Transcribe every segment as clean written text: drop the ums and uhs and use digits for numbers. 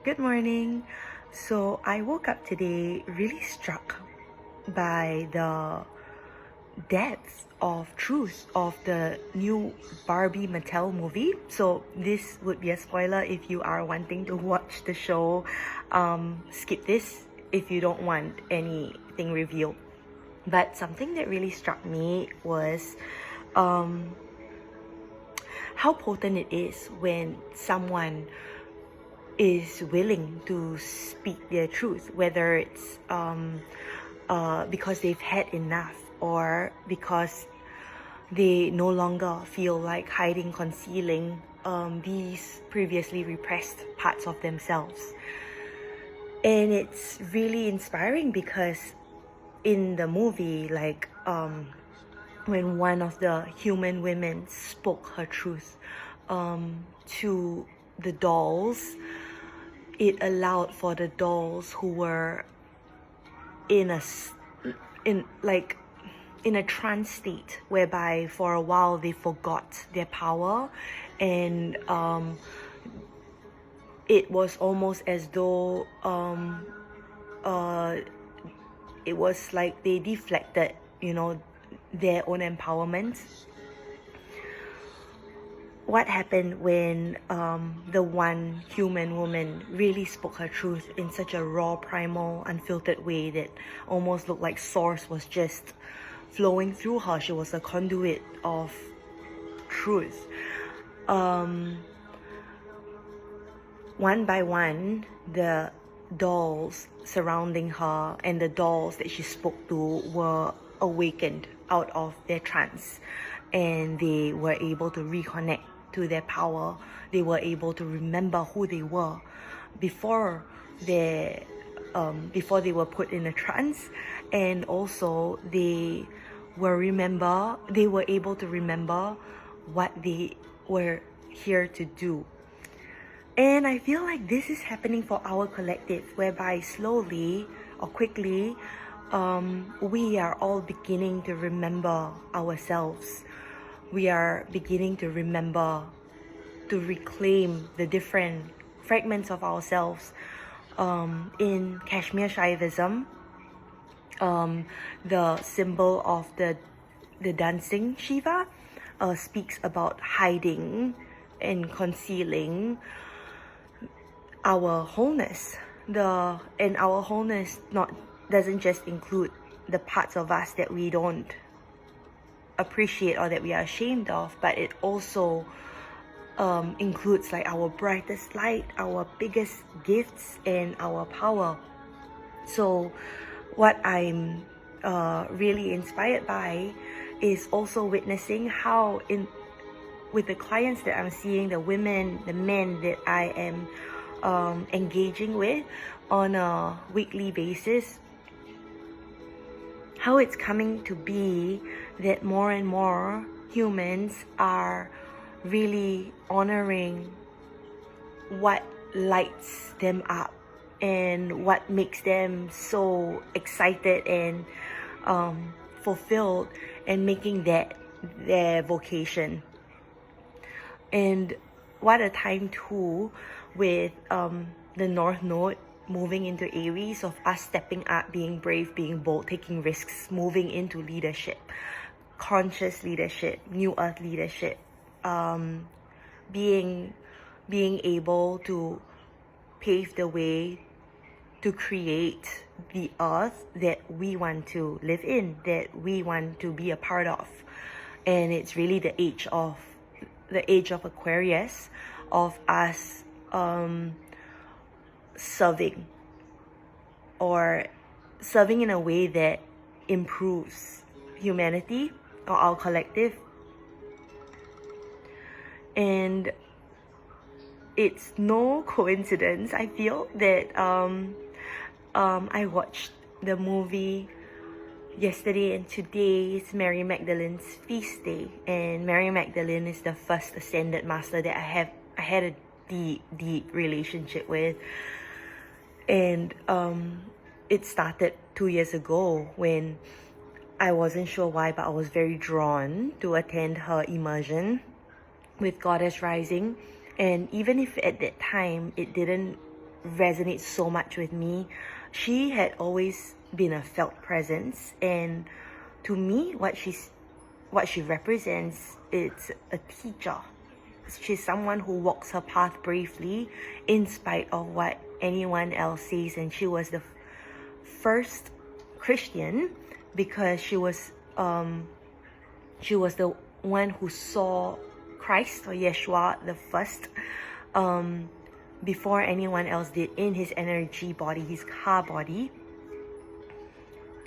Good morning. So I woke up today really struck by the depth of truth of the new Barbie Mattel movie. So this would be a spoiler if you are wanting to watch the show. Skip this if you don't want anything revealed. But something that really struck me was how potent it is when someone is willing to speak their truth, whether it's because they've had enough or because they no longer feel like hiding, concealing these previously repressed parts of themselves. And it's really inspiring because in the movie, when one of the human women spoke her truth to the dolls, it allowed for the dolls who were in a trance state whereby for a while they forgot their power, and it was almost as though it was like they deflected, their own empowerment. What happened when the one human woman really spoke her truth in such a raw, primal, unfiltered way that almost looked like source was just flowing through her. She was a conduit of truth. One by one, the dolls surrounding her and the dolls that she spoke to were awakened out of their trance, and they were able to reconnect to their power. They were able to remember who they were before they were put in a trance, and also they were able to remember what they were here to do. And I feel like this is happening for our collective, whereby slowly or quickly we are all beginning to remember ourselves. We are beginning to remember, to reclaim the different fragments of ourselves. In Kashmir Shaivism, the symbol of the dancing Shiva speaks about hiding and concealing our wholeness. And our wholeness doesn't just include the parts of us that we don't appreciate or that we are ashamed of, but it also includes like our brightest light, our biggest gifts, and our power. So what I'm really inspired by is also witnessing how with the clients that I'm seeing, the women, the men that I am engaging with on a weekly basis, how it's coming to be that more and more humans are really honoring what lights them up and what makes them so excited and fulfilled, and making that their vocation. And what a time too, with the North Node moving into Aries, of us stepping up, being brave, being bold, taking risks, moving into leadership, conscious leadership, new earth leadership, being able to pave the way to create the earth that we want to live in, that we want to be a part of. And it's really the age of Aquarius, of us serving in a way that improves humanity or our collective. And it's no coincidence, I feel, that I watched the movie yesterday, and today is Mary Magdalene's feast day, and Mary Magdalene is the first ascended master that I had a deep relationship with. And it started 2 years ago when I wasn't sure why, but I was very drawn to attend her immersion with Goddess Rising. And even if at that time it didn't resonates so much with me. She had always been a felt presence, and to me, what she represents is a teacher. She's someone who walks her path bravely in spite of what anyone else says, and she was the first Christian because she was the one who saw Christ, or Yeshua, the first, before anyone else did, in his energy body, his car body.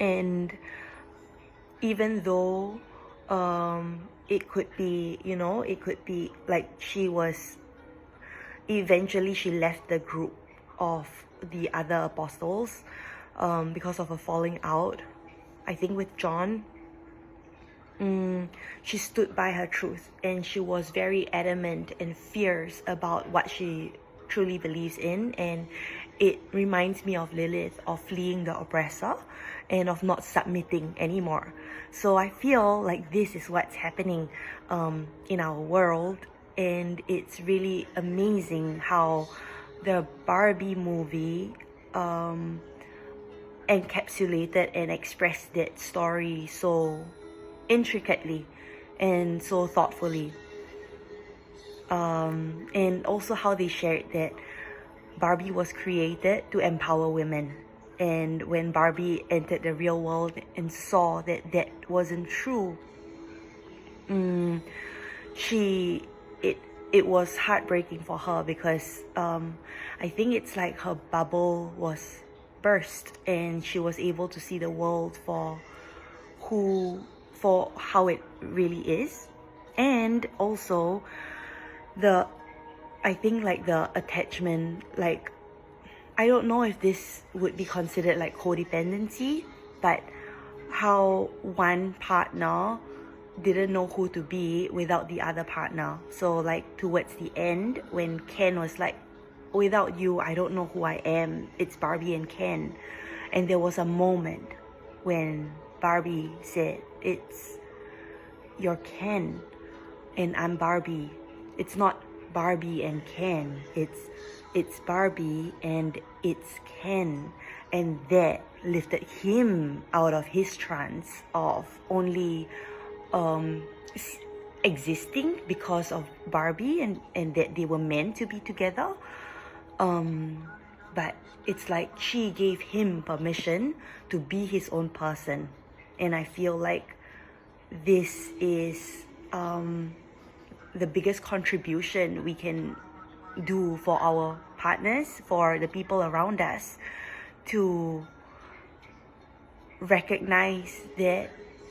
And even though it could be, it could be like she left the group of the other apostles because of a falling out, I think with John. She stood by her truth, and she was very adamant and fierce about what she truly believes in. And it reminds me of Lilith, of fleeing the oppressor and of not submitting anymore. So I feel like this is what's happening in our world, and it's really amazing how the Barbie movie encapsulated and expressed that story so intricately and so thoughtfully, and also how they shared that Barbie was created to empower women, and when Barbie entered the real world and saw that that wasn't true, it was heartbreaking for her, because I think it's like her bubble was burst, and she was able to see the world for how it really is. And also I think like the attachment, like I don't know if this would be considered like codependency, but how one partner didn't know who to be without the other partner. So like towards the end, when Ken was like, without you, I don't know who I am, it's Barbie and Ken. And there was a moment when Barbie said, you're Ken and I'm Barbie. It's not Barbie and Ken, it's Barbie and it's Ken. And that lifted him out of his trance of only existing because of Barbie, and that they were meant to be together. But it's like she gave him permission to be his own person. And I feel like this is the biggest contribution we can do for our partners, for the people around us, to recognize that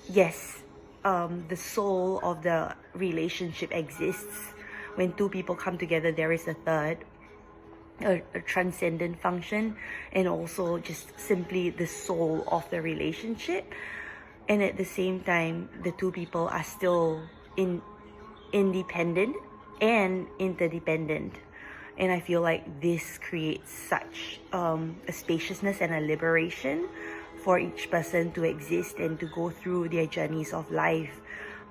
yes, the soul of the relationship exists. When two people come together, there is a third, a transcendent function, and also just simply the soul of the relationship. And at the same time, the two people are still independent and interdependent. And I feel like this creates such a spaciousness and a liberation for each person to exist and to go through their journeys of life,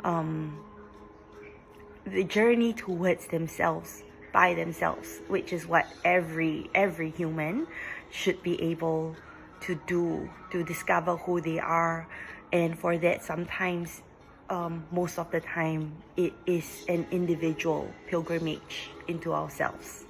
the journey towards themselves by themselves, which is what every human should be able to do, to discover who they are. And for that, sometimes, most of the time, it is an individual pilgrimage into ourselves.